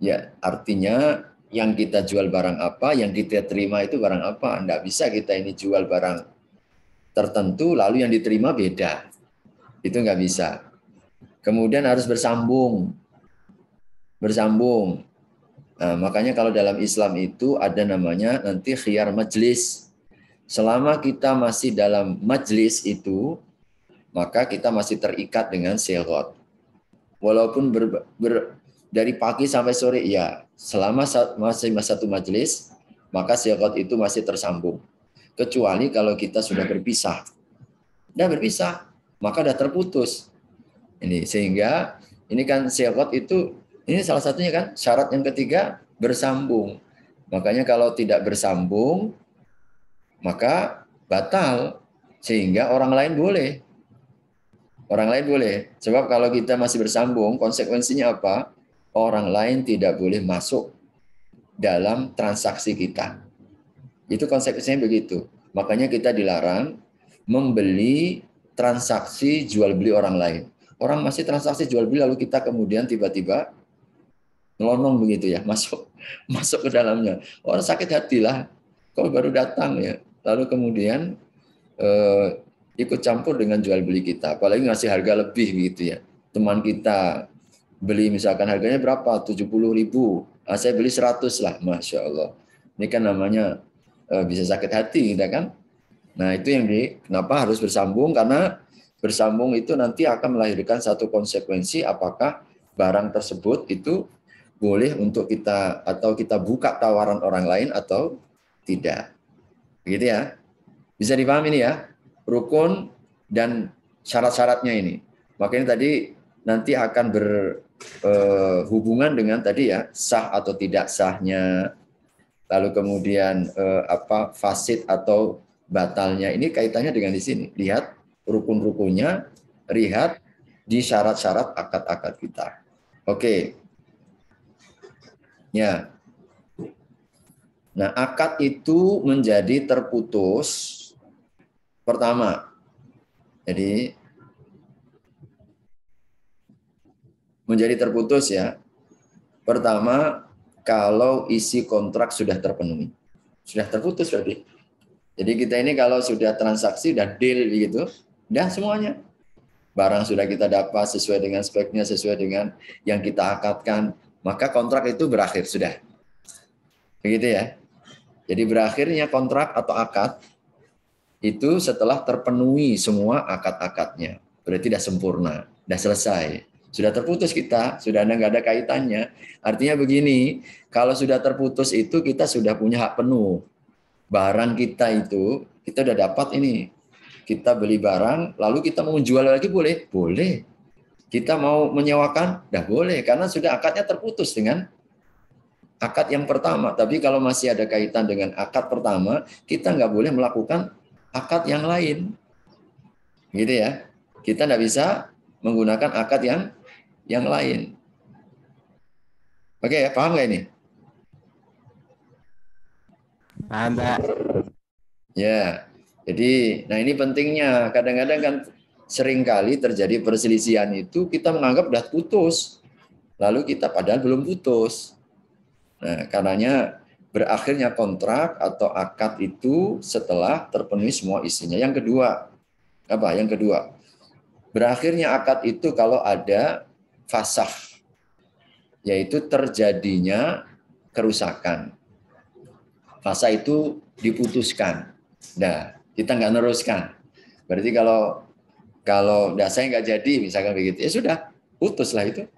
ya artinya yang kita jual barang apa, yang kita terima itu barang apa. Enggak bisa kita ini jual barang tertentu lalu yang diterima beda. Itu enggak bisa. Kemudian harus bersambung. Bersambung. Nah, makanya kalau dalam Islam itu ada namanya nanti khiyar majlis. Selama kita masih dalam majlis itu, maka kita masih terikat dengan sighot. Walaupun dari pagi sampai sore, ya selama masih satu majelis, maka sighot itu masih tersambung. Kecuali kalau kita sudah berpisah. Sudah berpisah, maka sudah terputus. Ini sehingga ini kan sighot itu, ini salah satunya kan syarat yang ketiga bersambung. Makanya kalau tidak bersambung, maka batal. Sehingga orang lain boleh. Orang lain boleh. Sebab kalau kita masih bersambung, konsekuensinya apa? Orang lain tidak boleh masuk dalam transaksi kita. Itu konsekuensinya begitu. Makanya kita dilarang membeli transaksi jual beli orang lain. Orang masih transaksi jual beli lalu kita kemudian tiba-tiba melonong begitu ya, masuk ke dalamnya. Orang sakit hati lah. Kok baru datang ya. Lalu kemudian ikut campur dengan jual beli kita, apalagi ngasih harga lebih gitu ya. Teman kita beli misalkan harganya berapa? 70.000. Saya beli 100 lah, Masya Allah. Ini kan namanya bisa sakit hati, gitu kan? Nah itu yang kenapa harus bersambung, karena bersambung itu nanti akan melahirkan satu konsekuensi apakah barang tersebut itu boleh untuk kita atau kita buka tawaran orang lain atau tidak. Begitu ya. Bisa dipahami ini ya. Rukun dan syarat-syaratnya ini. Makanya tadi nanti akan berhubungan dengan tadi ya sah atau tidak sahnya, lalu kemudian fasid atau batalnya. Ini kaitannya dengan di sini. Lihat rukun-rukunnya, lihat di syarat-syarat akad-akad kita. Oke. Ya. Nah, akad itu menjadi terputus. Pertama, jadi menjadi terputus ya. Pertama, kalau isi kontrak sudah terpenuhi. Sudah terputus berarti. Jadi kita ini kalau sudah transaksi, sudah deal begitu, sudah semuanya. Barang sudah kita dapat sesuai dengan speknya, sesuai dengan yang kita akadkan, maka kontrak itu berakhir, sudah. Begitu ya. Jadi berakhirnya kontrak atau akad, itu setelah terpenuhi semua akad-akadnya. Berarti sudah sempurna, sudah selesai. Sudah terputus kita, sudah nggak ada kaitannya. Artinya begini, kalau sudah terputus itu kita sudah punya hak penuh. Barang kita itu, kita sudah dapat ini. Kita beli barang, lalu kita mau jual lagi boleh? Boleh. Kita mau menyewakan? Dah boleh, karena sudah akadnya terputus dengan akad yang pertama. Tapi kalau masih ada kaitan dengan akad pertama, kita nggak boleh melakukan akad yang lain. Gitu ya. Kita nggak bisa menggunakan akad yang lain. Oke, paham nggak ini?
Paham, Pak.
Ya, jadi, nah ini pentingnya. Kadang-kadang kan seringkali terjadi perselisihan itu kita menganggap udah putus, lalu kita padahal belum putus. Nah, karenanya berakhirnya kontrak atau akad itu setelah terpenuhi semua isinya. Yang kedua, apa? Yang kedua, berakhirnya akad itu kalau ada fasakh, yaitu terjadinya kerusakan. Fasa itu diputuskan. Nah, kita nggak neruskan. Berarti kalau saya nggak jadi, misalkan begitu, ya sudah, putuslah itu.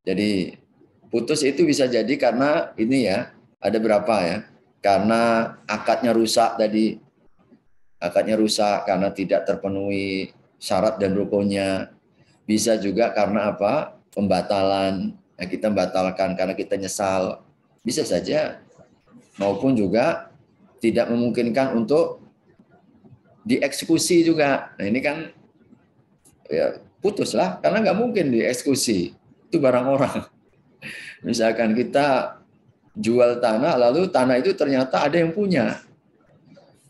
Jadi putus itu bisa jadi karena ini ya, ada berapa ya? Karena akadnya rusak tadi, akadnya rusak karena tidak terpenuhi syarat dan rukunnya. Bisa juga karena apa? Pembatalan. Nah, kita membatalkan karena kita nyesal. Bisa saja. Maupun juga tidak memungkinkan untuk dieksekusi juga. Nah ini kan ya putuslah karena nggak mungkin dieksekusi, itu barang orang. Misalkan kita jual tanah lalu tanah itu ternyata ada yang punya,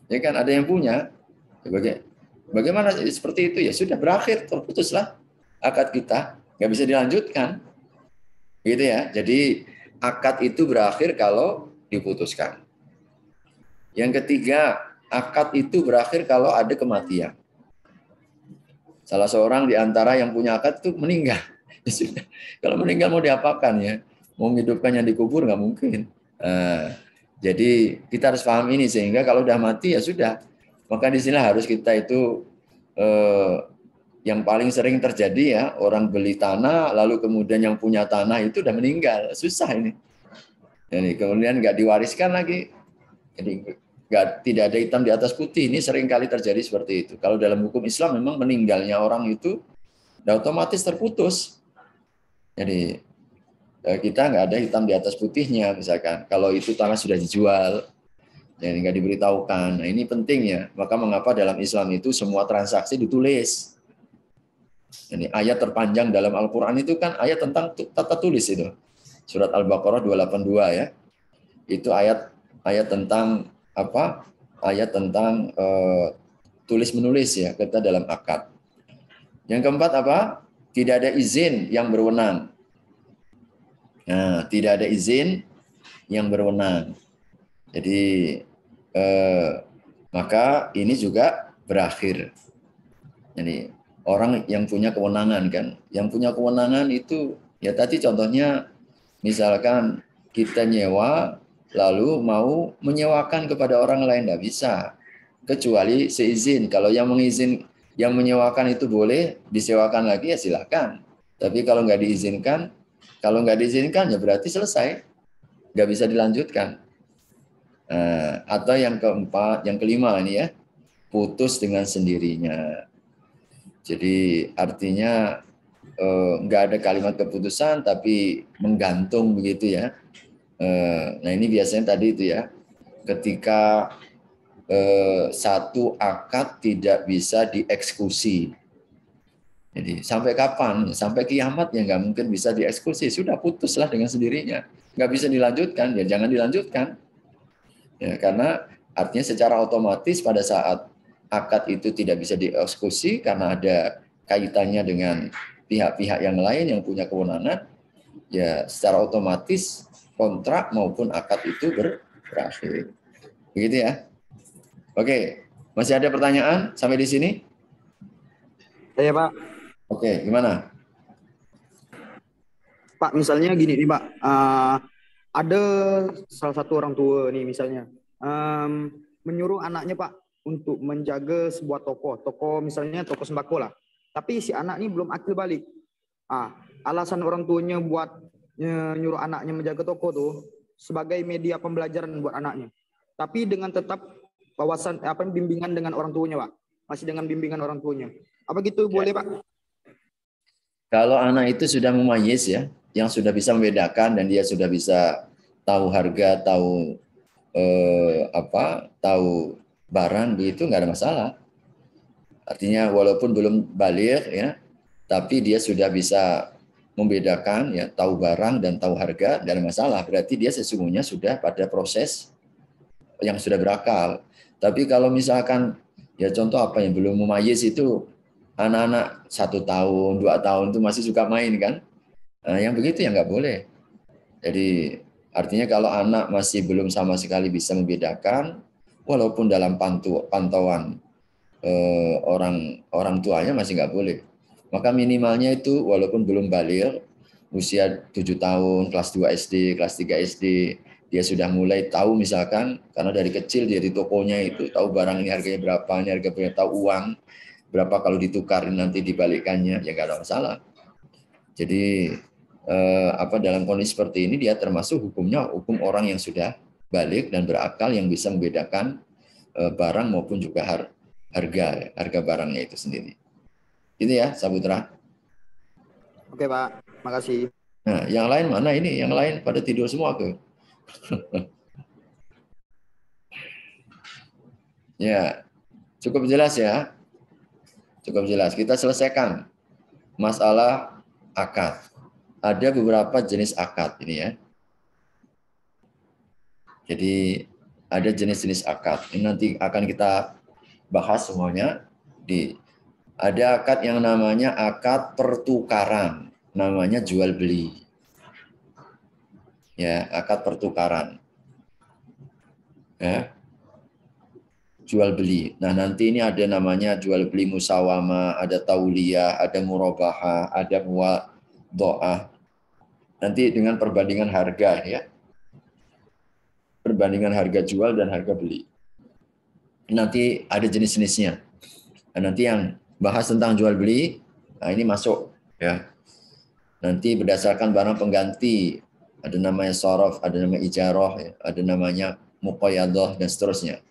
ya kan ada yang punya. Bagaimana seperti itu ya sudah berakhir, terputuslah akad kita, nggak bisa dilanjutkan, gitu ya. Jadi akad itu berakhir kalau diputuskan. Yang ketiga, akad itu berakhir kalau ada kematian. Salah seorang di antara yang punya akad itu meninggal. Kalau meninggal mau diapakan ya? Mau menghidupkan yang dikubur nggak mungkin. Jadi kita harus paham ini sehingga kalau udah mati ya sudah. Maka di sini harus kita itu yang paling sering terjadi ya, orang beli tanah lalu kemudian yang punya tanah itu udah meninggal. Susah ini. Jadi kemudian nggak diwariskan lagi. Jadi tidak ada hitam di atas putih. Ini sering kali terjadi seperti itu. Kalau dalam hukum Islam memang meninggalnya orang itu udah otomatis terputus. Jadi kita nggak ada hitam di atas putihnya misalkan. Kalau itu tanah sudah dijual, jadi nggak diberitahukan. Nah ini penting ya. Maka mengapa dalam Islam itu semua transaksi ditulis. Jadi ayat terpanjang dalam Al-Quran itu kan ayat tentang tata tulis itu. Surat Al-Baqarah 282 ya. Itu ayat tentang apa? Ayat tentang tulis menulis ya kita dalam akad. Yang keempat apa? Tidak ada izin yang berwenang. Nah, tidak ada izin yang berwenang. Jadi maka ini juga berakhir. Jadi orang yang punya kewenangan kan, yang punya kewenangan itu ya tadi contohnya misalkan kita nyewa lalu mau menyewakan kepada orang lain tidak bisa kecuali seizin. Kalau yang menyewakan itu boleh disewakan lagi ya silakan. Tapi kalau nggak diizinkan ya berarti selesai, nggak bisa dilanjutkan. Atau yang keempat, yang kelima ini ya, putus dengan sendirinya. Jadi artinya nggak ada kalimat keputusan tapi menggantung begitu ya. Nah ini biasanya tadi itu ya, ketika satu akad tidak bisa dieksekusi. Jadi sampai kapan? Sampai kiamat ya nggak mungkin bisa dieksekusi. Sudah putuslah dengan sendirinya. Nggak bisa dilanjutkan, ya jangan dilanjutkan. Ya, karena artinya secara otomatis pada saat akad itu tidak bisa dieksekusi karena ada kaitannya dengan pihak-pihak yang lain yang punya kewenangan, ya secara otomatis kontrak maupun akad itu berakhir. Begitu ya. Oke, masih ada pertanyaan sampai di sini?
Iya, Pak.
Oke, gimana?
Pak, misalnya gini nih, Pak. Ada salah satu orang tua nih misalnya menyuruh anaknya, Pak, untuk menjaga sebuah toko misalnya toko sembako lah. Tapi si anak ini belum akil balik. Alasan orang tuanya buat nyuruh anaknya menjaga toko tuh sebagai media pembelajaran buat anaknya. Tapi dengan tetap bimbingan dengan orang tuanya, Pak. Masih dengan bimbingan orang tuanya. Apa gitu boleh, Pak?
Kalau anak itu sudah memayyiz ya, yang sudah bisa membedakan dan dia sudah bisa tahu harga, tahu tahu barang begitu nggak ada masalah. Artinya walaupun belum baligh ya, tapi dia sudah bisa membedakan, ya, tahu barang dan tahu harga, tidak ada masalah. Berarti dia sesungguhnya sudah pada proses yang sudah berakal. Tapi kalau misalkan, ya contoh apa yang belum mumayyiz itu, anak-anak 1 tahun, 2 tahun itu masih suka main kan, nah, yang begitu ya nggak boleh. Jadi artinya kalau anak masih belum sama sekali bisa membedakan, walaupun dalam pantauan orang tuanya masih nggak boleh. Maka minimalnya itu walaupun belum baligh, usia 7 tahun, kelas 2 SD, kelas 3 SD, dia sudah mulai tahu misalkan, karena dari kecil dia di tokonya itu tahu barang ini harganya berapa, ini harga berapa, tahu uang berapa kalau ditukarin nanti dibalikannya, ya nggak ada masalah. Jadi dalam kondisi seperti ini dia termasuk hukumnya hukum orang yang sudah balik dan berakal, yang bisa membedakan barang maupun juga harga barangnya itu sendiri. Itu ya, Saputra.
Oke, Pak. Makasih.
Nah, yang lain mana ini? Yang lain pada tidur semua ke? Ya, cukup jelas ya. Cukup jelas. Kita selesaikan masalah akad. Ada beberapa jenis akad ini ya. Jadi ada jenis-jenis akad. Ini nanti akan kita bahas semuanya. Ada akad yang namanya akad pertukaran, namanya jual beli. Ya, akad pertukaran. Ya. Jual beli. Nah, nanti ini ada namanya jual beli musawama, ada tauliyah, ada murabahah, ada muwadha'ah. Nanti dengan perbandingan harga ya. Perbandingan harga jual dan harga beli. Nanti ada jenis-jenisnya. Nah, nanti yang bahas tentang jual beli, nah ini masuk ya. Nanti berdasarkan barang pengganti, ada namanya sorof, ada namanya ijarah, ya, ada namanya muqayyadah dan seterusnya.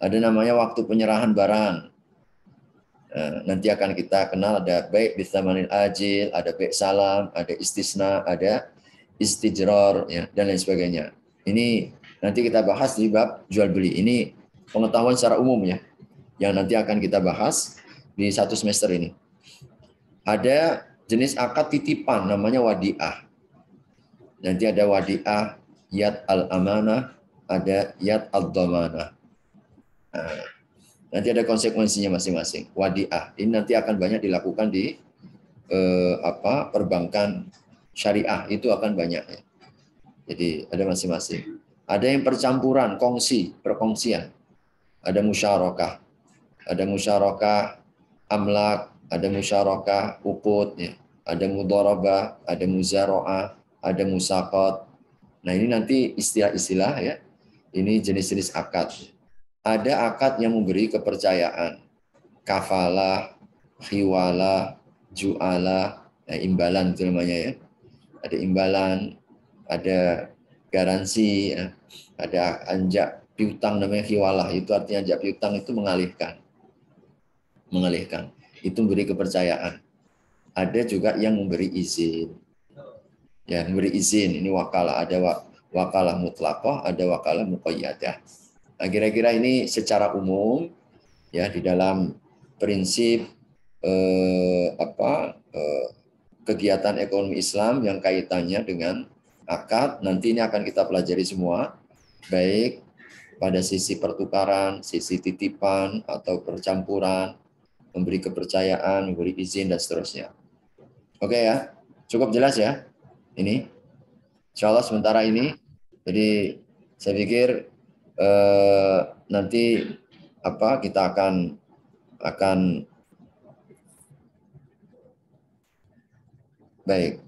Ada namanya waktu penyerahan barang. Nanti akan kita kenal ada baik bithamanil ajil, ada baik salam, ada istisna, ada istijrar, ya, dan lain sebagainya. Ini nanti kita bahas di bab jual beli. Ini pengetahuan secara umum ya, yang nanti akan kita bahas di 1 semester ini. Ada jenis akad titipan namanya wadi'ah. Nanti ada wadi'ah yad al-amanah, ada yad al-dhamanah. Nanti ada konsekuensinya masing-masing. Wadi'ah ini nanti akan banyak dilakukan di perbankan syariah, itu akan banyak ya. Jadi ada masing-masing. Ada yang percampuran, perkongsian. Ada musyarakah. Ada musyarakah amlak, ada musyarakah uqud ya. Ada mudharabah, ada muzara'ah, ada musaqat. Nah, ini nanti istilah-istilah ya. Ini jenis-jenis akad. Ada akad yang memberi kepercayaan, kafalah, khiwalah, ju'alah, imbalan itu namanya ya. Ada imbalan, ada garansi, ya. Ada anjak piutang namanya khiwalah, itu artinya anjak piutang itu mengalihkan. Itu memberi kepercayaan. Ada juga yang memberi izin. Ya, memberi izin, ini wakalah, ada wakalah mutlaqah, ada wakalah muqayyadah. Nah, kira-kira ini secara umum ya di dalam prinsip kegiatan ekonomi Islam yang kaitannya dengan akad, nanti ini akan kita pelajari semua, baik pada sisi pertukaran, sisi titipan atau percampuran, memberi kepercayaan, memberi izin dan seterusnya. Oke ya, cukup jelas ya ini. Insya Allah sementara ini. Jadi saya pikir nanti kita akan baik.